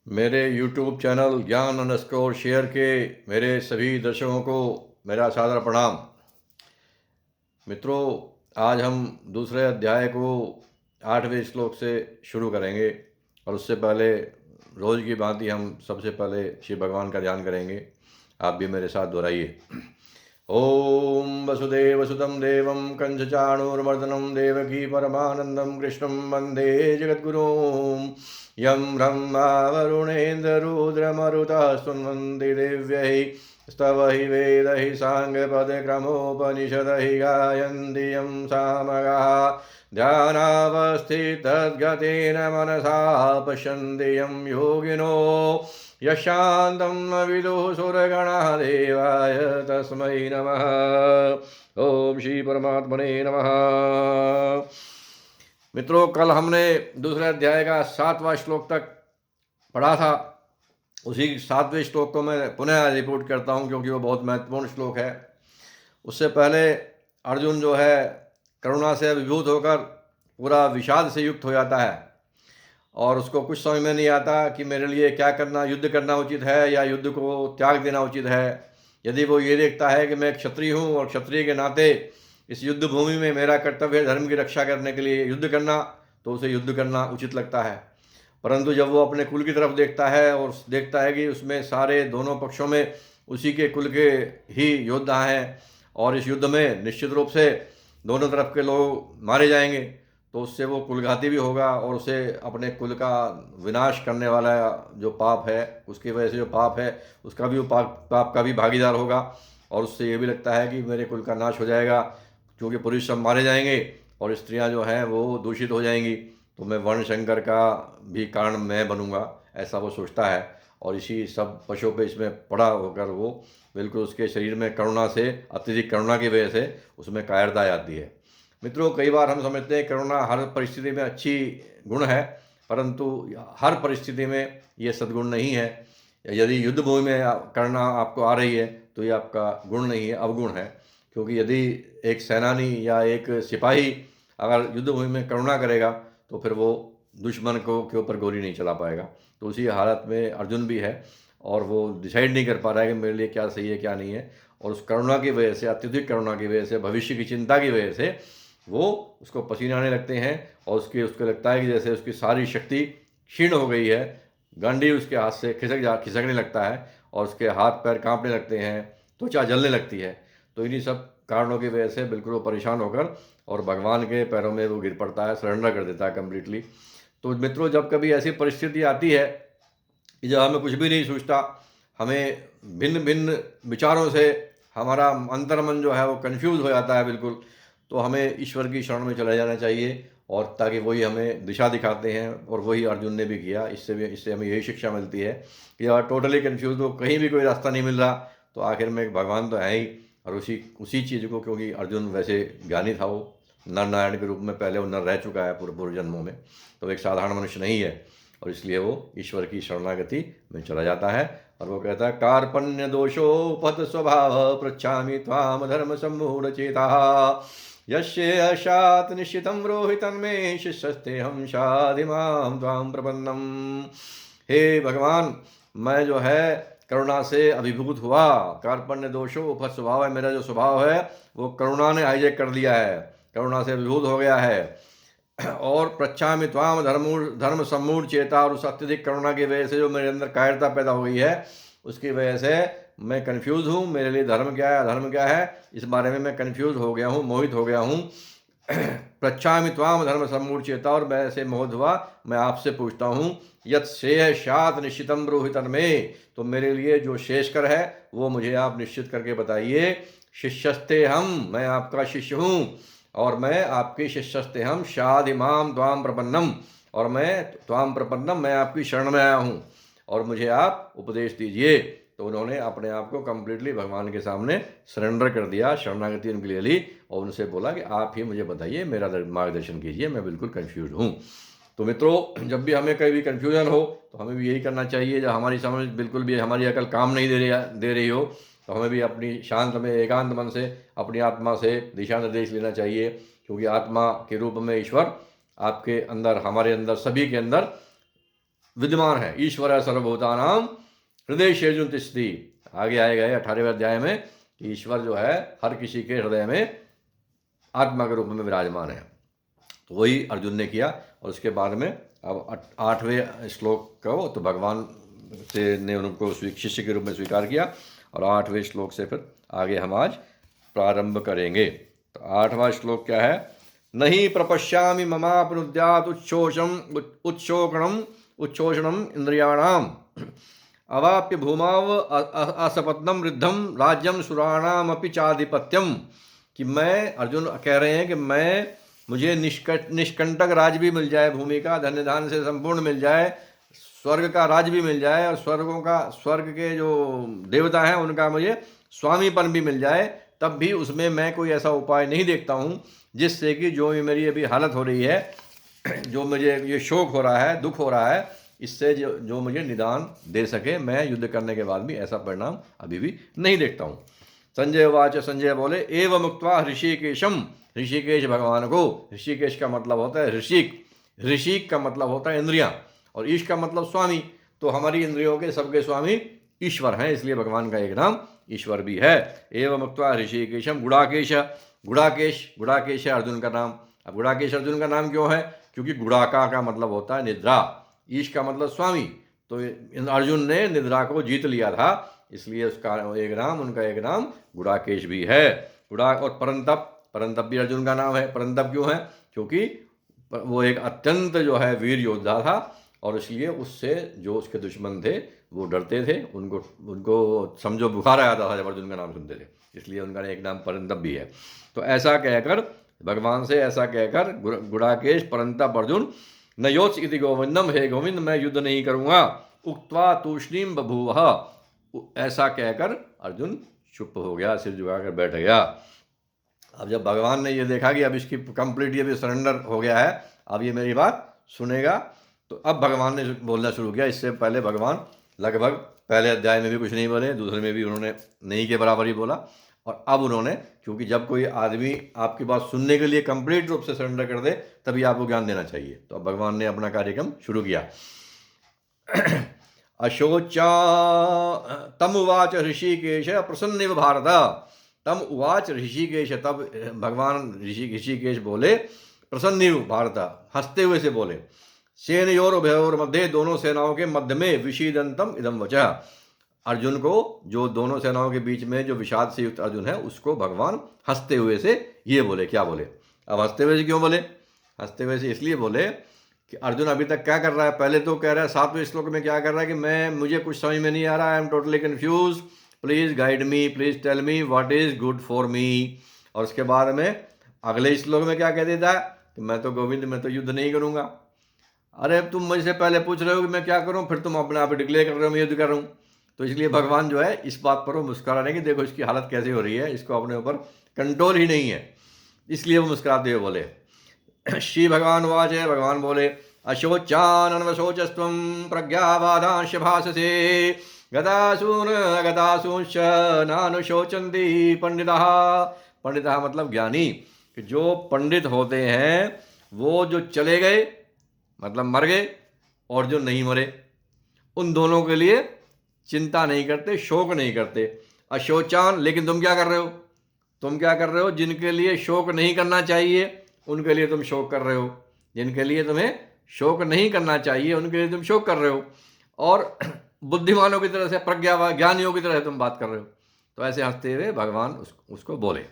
मेरे YouTube channel ज्ञान underscore share के मेरे सभी दर्शकों को मेरा सादर प्रणाम। मित्रों, आज हम दूसरे अध्याय को 8वें श्लोक से शुरू करेंगे और उससे पहले रोज़ की भांति हम सबसे पहले शिव भगवान का ध्यान करेंगे। आप भी मेरे साथ दोहराइए। ओम वसुदेवसुतं देवं कंसचाणूरमर्दनं देवकी परमानंदं कृष्णं वंदे जगद्गुरुं यं ब्रह्मा वरुणेन्द्ररुद्रमरुतः स्तुवन्ति देव्यै स्तव हि वेद हि साङ्गपदक्रमोपनिषद हि गायन्ति यं सामगाः ध्यानावस्थितद्गतेन मनसा पश्यन्ति यं योगिनो यशान्तं न विदुः सुरगणाः देवाय तस्मै नमः। ओम श्री परमात्मने नमः। मित्रों, कल हमने दूसरे अध्याय का 7वां श्लोक तक पढ़ा था। उसी 7वें श्लोक को मैं पुनः रिपोर्ट करता हूँ क्योंकि वो बहुत महत्वपूर्ण श्लोक है। उससे पहले अर्जुन जो है करुणा से अभिभूत होकर पूरा विषाद से युक्त हो जाता है और उसको कुछ समझ में नहीं आता कि मेरे लिए क्या करना, युद्ध करना उचित है या युद्ध को त्याग देना उचित है। यदि वो ये देखता है कि मैं क्षत्रिय हूँ और क्षत्रिय के नाते इस युद्ध भूमि में मेरा कर्तव्य है धर्म की रक्षा करने के लिए युद्ध करना, तो उसे युद्ध करना उचित लगता है। परंतु जब वो अपने कुल की तरफ देखता है और देखता है कि उसमें सारे दोनों पक्षों में उसी के कुल के ही योद्धा हैं और इस युद्ध में निश्चित रूप से दोनों तरफ के लोग मारे जाएंगे, तो उससे वो कुलघाती भी होगा और उसे अपने कुल का विनाश करने वाला जो पाप है, उसकी वजह से जो पाप है उसका भी वो पाप का भी भागीदार होगा। और उससे ये भी लगता है कि मेरे कुल का नाश हो जाएगा क्योंकि पुरुष सब मारे जाएंगे और स्त्रियां जो हैं वो दूषित हो जाएंगी, तो मैं वर्ण संकर का भी कारण मैं बनूंगा, ऐसा वो सोचता है। और इसी सब पशुओं पे इसमें पड़ा होकर वो बिल्कुल उसके शरीर में करुणा से, अत्यधिक करुणा की वजह से उसमें कायरता आती है। मित्रों, कई बार हम समझते हैं करुणा हर परिस्थिति में अच्छी गुण है, परंतु हर परिस्थिति में ये सद्गुण नहीं है। यदि युद्ध भूमि में करुणा आपको आ रही है तो ये आपका गुण नहीं है, अवगुण है। क्योंकि यदि एक सेनानी या एक सिपाही अगर युद्ध भूमि में करुणा करेगा तो फिर वो दुश्मन को के ऊपर गोली नहीं चला पाएगा। तो उसी हालत में अर्जुन भी है और वो डिसाइड नहीं कर पा रहा है कि मेरे लिए क्या सही है क्या नहीं है। और उस करुणा की वजह से, अत्यधिक करुणा की वजह से, भविष्य की चिंता की वजह से वो उसको पसीने आने लगते हैं और उसको लगता है कि जैसे उसकी सारी शक्ति क्षीण हो गई है। गांडी उसके हाथ से खिसकने लगता है और उसके हाथ पैर कांपने लगते हैं, त्वचा जलने लगती है। तो इन्हीं सब कारणों की वजह से बिल्कुल वो परेशान होकर और भगवान के पैरों में वो गिर पड़ता है, सरेंडर कर देता है कम्प्लीटली। तो मित्रों, जब कभी ऐसी परिस्थिति आती है कि जब हमें कुछ भी नहीं सूझता, हमें भिन्न भिन्न विचारों से हमारा अंतर्मन जो है वो कंफ्यूज हो जाता है बिल्कुल, तो हमें ईश्वर की शरण में चले जाना चाहिए और ताकि वही हमें दिशा दिखाते हैं। और वही अर्जुन ने भी किया। इससे हमें यही शिक्षा मिलती है कि अगर टोटली कंफ्यूज हो, कहीं भी कोई रास्ता नहीं मिल रहा, तो आखिर में भगवान तो है ही। और उसी चीज़ को, क्योंकि अर्जुन वैसे ज्ञानी था, वो नर नारायण के रूप में पहले वो नर रह चुका है पूर्व पूर्व जन्मों में, तो एक साधारण मनुष्य नहीं है और इसलिए वो ईश्वर की शरणागति में चला जाता है। और वो कहता है कार्पण्य दोषोपहत स्वभाव पृच्छामि त्वाम धर्म सम्मूढ़ चेता यस्य अशात निश्चितं ब्रूहि तन्मे शिष्यस्ते हम शाधिमां त्वां प्रपन्नम। हे भगवान, मैं जो है करुणा से अभिभूत हुआ। कार्पण्य दोषो उपहत स्वभाव है, मेरा जो स्वभाव है वो करुणा ने हाईजैक कर दिया है, करुणा से अभिभूत हो गया है। और पृच्छामि त्वाम धर्म सम्मूढ़ चेता, और उस अत्यधिक करुणा की वजह से जो मेरे अंदर कायरता पैदा हो गई है उसकी वजह से मैं कंफ्यूज हूँ। मेरे लिए धर्म क्या है अधर्म क्या है इस बारे में मैं कंफ्यूज हो गया हूँ, मोहित हो गया हूँ। पृच्छामि त्वाम धर्म सम्मूढ़ चेता, और मैं ऐसे मोहित हुआ, मैं आपसे पूछता हूँ यत् श्रेय शात निश्चितम ब्रूहि तन्मे, तो मेरे लिए जो श्रेयस्कर है वो मुझे आप निश्चित करके बताइए। शिष्यस्ते हम, मैं आपका शिष्य हूँ और मैं आपके शिष्यस्ते हम शाधिमाम त्वाम प्रपन्नम, और मैं त्वाम प्रपन्नम, मैं आपकी शरण में आया हूँ और मुझे आप उपदेश दीजिए। तो उन्होंने अपने आप को कम्प्लीटली भगवान के सामने सरेंडर कर दिया, शरणागति उनके लिए ली और उनसे बोला कि आप ही मुझे बताइए, मेरा मार्गदर्शन कीजिए, मैं बिल्कुल कन्फ्यूज हूँ। तो मित्रों, जब भी हमें कहीं भी कन्फ्यूजन हो तो हमें भी यही करना चाहिए। जब हमारी समझ बिल्कुल भी, हमारी अकल काम नहीं दे रही हो, तो हमें भी अपनी शांत में एकांत मन से अपनी आत्मा से दिशा निर्देश लेना चाहिए। क्योंकि आत्मा के रूप में ईश्वर आपके अंदर, हमारे अंदर, सभी के अंदर विद्यमान है। ईश्वर सर्वभूतानां हृदयेषु तिष्ठति, आगे आएगा 18वें अध्याय में कि ईश्वर जो है हर किसी के हृदय में आत्मा के रूप में विराजमान है। तो वही अर्जुन ने किया। और उसके बाद में अब 8वें श्लोक को तो भगवान से ने उनको शिष्य के रूप में स्वीकार किया, और 8वें श्लोक से फिर आगे हम आज प्रारंभ करेंगे। तो 8वां श्लोक क्या है? नहीं प्रपश्यामि ममापनुद्यात् उच्छोषणम इंद्रियाणाम अवाप्य भूमाव असपत्नम वृद्धम राज्यम सुराणामपि चाधिपत्यम। कि मैं, अर्जुन कह रहे हैं कि मुझे निष्कंटक राज भी मिल जाए, भूमि का धन्य धान से संपूर्ण मिल जाए, स्वर्ग का राज भी मिल जाए, और स्वर्ग के जो देवता हैं उनका मुझे स्वामीपन भी मिल जाए, तब भी उसमें मैं कोई ऐसा उपाय नहीं देखता हूँ जिससे कि जो मेरी अभी हालत हो रही है, जो मुझे ये शोक हो रहा है, दुख हो रहा है, इससे जो मुझे निदान दे सके। मैं युद्ध करने के बाद भी ऐसा परिणाम अभी भी नहीं देखता हूँ। संजय वाच, संजय बोले एवं मुक्त्वा ऋषिकेशम, ऋषिकेश भगवान को, ऋषिकेश का मतलब होता है ऋषिक, ऋषिक का मतलब होता है इंद्रियां, और ईश का मतलब स्वामी। तो हमारी इंद्रियों के सबके स्वामी ईश्वर हैं, इसलिए भगवान का एक नाम ईश्वर भी है। एवं मुक्त्वा ऋषिकेशम गुड़ाकेश, गुड़ाकेश है अर्जुन का नाम। अब गुड़ाकेश अर्जुन का नाम क्यों है? क्योंकि गुड़ाका का मतलब होता है निद्रा, ईश का मतलब स्वामी। तो अर्जुन ने निद्रा को जीत लिया था, इसलिए उसका उनका एक नाम गुड़ाकेश भी है। और परंतप भी अर्जुन का नाम है। परंतप क्यों है? क्योंकि वो एक अत्यंत जो है वीर योद्धा था, और इसलिए उससे जो उसके दुश्मन थे वो डरते थे, उनको समझो बुखार आ जाता था जब अर्जुन का नाम सुनते थे, इसलिए उनका एक नाम परंतप भी है। तो ऐसा कहकर, भगवान से ऐसा कहकर गुड़ाकेश परंतप अर्जुन न योत्स इति गोविंदम, हे गोविंद मैं युद्ध नहीं करूँगा, उक्त्वा तूष्णीम बभूवः, ऐसा कहकर अर्जुन चुप हो गया, सिर झुकाकर बैठ गया। अब जब भगवान ने ये देखा कि अब इसकी कंप्लीट ये भी सरेंडर हो गया है, अब ये मेरी बात सुनेगा, तो अब भगवान ने बोलना शुरू किया। इससे पहले भगवान लगभग पहले अध्याय में भी कुछ नहीं बोले, दूसरे में भी उन्होंने नहीं के बराबर ही बोला, और अब उन्होंने, क्योंकि जब कोई आदमी आपकी बात सुनने के लिए कंप्लीट रूप से सरेंडर कर दे तभी आपको ज्ञान देना चाहिए। तो अब भगवान ने अपना कार्यक्रम शुरू किया। अशोचा तम उवाच ऋषिकेश प्रसन्निव भारत, तम उवाच ऋषिकेश, तब भगवान ऋषिकेश बोले प्रसन्निव भारत, हंसते हुए से बोले, सेनयोर उभयोर मध्य, दोनों सेनाओं के मध्य में, विषीदंतम इदम वचः, अर्जुन को, जो दोनों सेनाओं के बीच में जो विषाद से युक्त अर्जुन है, उसको भगवान हंसते हुए से ये बोले। क्या बोले? अब हंसते हुए से क्यों बोले? हंसते हुए से इसलिए बोले कि अर्जुन अभी तक क्या कर रहा है? पहले तो कह रहा है 7वें श्लोक में क्या कर रहा है कि मुझे कुछ समझ में नहीं आ रहा, I am totally confused, please guide me, please tell me what is good for me. और उसके बाद में अगले श्लोक में क्या कह देता है कि मैं तो गोविंद, मैं तो युद्ध नहीं करूंगा। अरे तुम मुझसे पहले पूछ रहे हो कि मैं क्या करूं, फिर तुम अपने आप डिक्लेयर कर रहे हो मैं युद्ध कर रहा हूं। तो इसलिए भगवान जो है इस बात पर वो मुस्कुरा रहे हैं कि देखो इसकी हालत कैसे हो रही है, इसको अपने ऊपर कंट्रोल ही नहीं है, इसलिए वो मुस्कुराते हुए बोले। श्री भगवान वाच है, भगवान बोले अशोचानशोचस्त्वं प्रज्ञावादांश भाषसे गतासून अगतासूंश्च नानुशोचन्ति पंडितः। पंडितः मतलब ज्ञानी, कि जो पंडित होते हैं वो जो चले गए मतलब मर गए, और जो नहीं मरे उन दोनों के लिए चिंता नहीं करते, शोक नहीं करते। अशोचान, लेकिन तुम क्या कर रहे हो? तुम क्या कर रहे हो? जिनके लिए शोक नहीं करना चाहिए उनके लिए तुम शोक कर रहे हो, जिनके लिए तुम्हें शोक नहीं करना चाहिए उनके लिए तुम शोक कर रहे हो, और बुद्धिमानों की तरह से, प्रज्ञा ज्ञानियों की तरह तुम बात कर रहे हो। तो ऐसे हंसते हुए भगवान उसको बोले।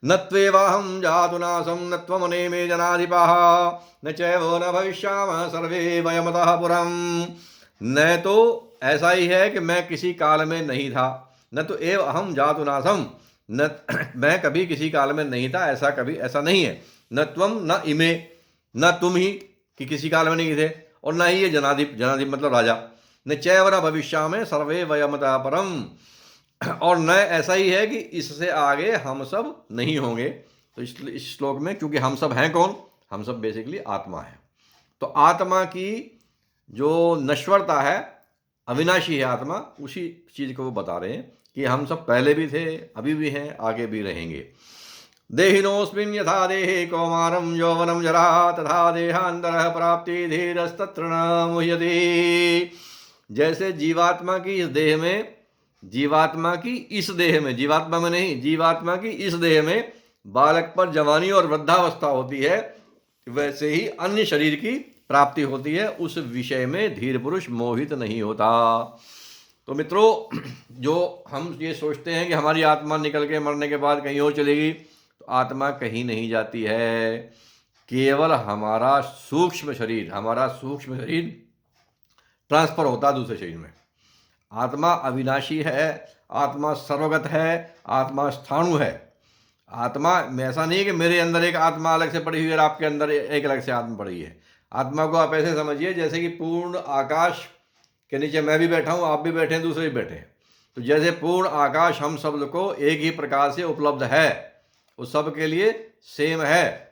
न त्वेवाहं जातु नासं न त्वमने मे जनाधिपाः न चैव न भविष्यामः सर्वे वयमतः पुरम्। न तो ऐसा ही है कि मैं किसी काल में नहीं था, न तो एव अहम जातु नासम, न मैं कभी किसी काल में नहीं था, ऐसा नहीं है। न त्वम न इमे, न तुम ही कि किसी काल में नहीं थे, और न ही ये जनाधिप मतलब राजा। न चैव न भविष्यामः सर्वे वयमतः परम, और न ऐसा ही है कि इससे आगे हम सब नहीं होंगे। तो इस श्लोक में, क्योंकि हम सब हैं कौन? हम सब बेसिकली आत्मा है। तो आत्मा की जो नश्वरता है, अविनाशी है आत्मा, उसी चीज को वो बता रहे हैं कि हम सब पहले भी थे, अभी भी हैं, आगे भी रहेंगे। देहिनोऽस्मिन् यथा देहे कौमारं यौवनं जरा तथा देहान्तरः प्राप्ति धीरस्तत्र न मुह्यते। जैसे जीवात्मा की इस देह में, जीवात्मा की इस देह में, जीवात्मा में नहीं, जीवात्मा की इस देह में बालक पर जवानी और वृद्धावस्था होती है, वैसे ही अन्य शरीर की प्राप्ति होती है, उस विषय में धीर पुरुष मोहित नहीं होता। तो मित्रों, जो हम ये सोचते हैं कि हमारी आत्मा निकल के मरने के बाद कहीं और चलेगी, तो आत्मा कहीं नहीं जाती है। केवल हमारा सूक्ष्म शरीर ट्रांसफर होता है दूसरे शरीर में। आत्मा अविनाशी है, आत्मा सर्वगत है, आत्मा स्थाणु है। आत्मा में ऐसा नहीं है कि मेरे अंदर एक आत्मा अलग से पड़ी हुई है और आपके अंदर एक अलग से आत्मा पड़ी है। आत्मा को आप ऐसे समझिए जैसे कि पूर्ण आकाश के नीचे मैं भी बैठा हूँ, आप भी बैठे हैं, दूसरे भी बैठे हैं। तो जैसे पूर्ण आकाश हम सब को एक ही प्रकार से उपलब्ध है, वो सब के लिए सेम है,